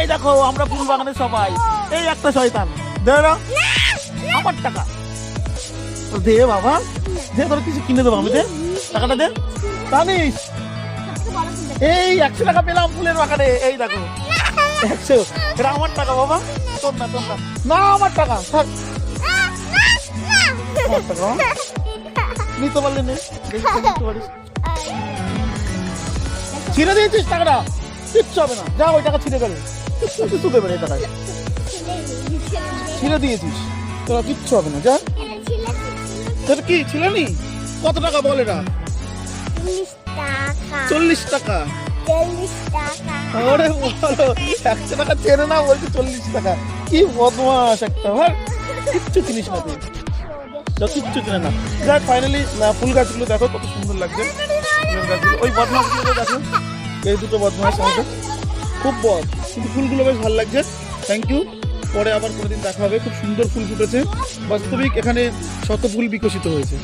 এই দেখো আমরা ফুল বাগানে সবাই, এই একটা শয়তান দে না আমার টাকা দে বাবা, দে তোর কিছু কিনে দেবো আমি, দে টাকাটা দে। জানিস এই 100 টাকা পেলাম ফুলের বাগানে, এই দেখো 100, এটা আমার টাকা বাবা, তোর না তোর না, না আমার টাকা থাক, আমার টাকা নিতে পারলে নে, নিতে পারিস। ছিঁড়ে দিয়েছিস টাকাটা, কিচ্ছু হবে না, যা ওই টাকা ছিঁড়ে গেলে কিছু দেবে না, এই টাকা ছিঁড়ে দিয়েছিস, তোরা কিচ্ছু হবে না, যা। তোর কি ছিল নি? কত টাকা বল এটা? 40 টাকা। ওরে বলো 100 টাকা চেনে না, বলছি 40 টাকা, কি বদমাস একটা, ভাই কিচ্ছু চিনিস না তুই, কিচ্ছু চেনে না। যাক ফাইনালি ফুল গাছগুলো দেখো কত সুন্দর লাগছে, ফুলের গাছগুলো, ওই বদমাসগুলো দেখো, এই দুটো বদমাস আমাদের খুব বদ, কিন্তু ফুলগুলো বেশ ভালো লাগছে। থ্যাংক ইউ, পরে আবার কোনোদিন দেখা হবে। খুব সুন্দর ফুল ফুটেছে, বাস্তবিক এখানে শত ফুল বিকশিত হয়েছে।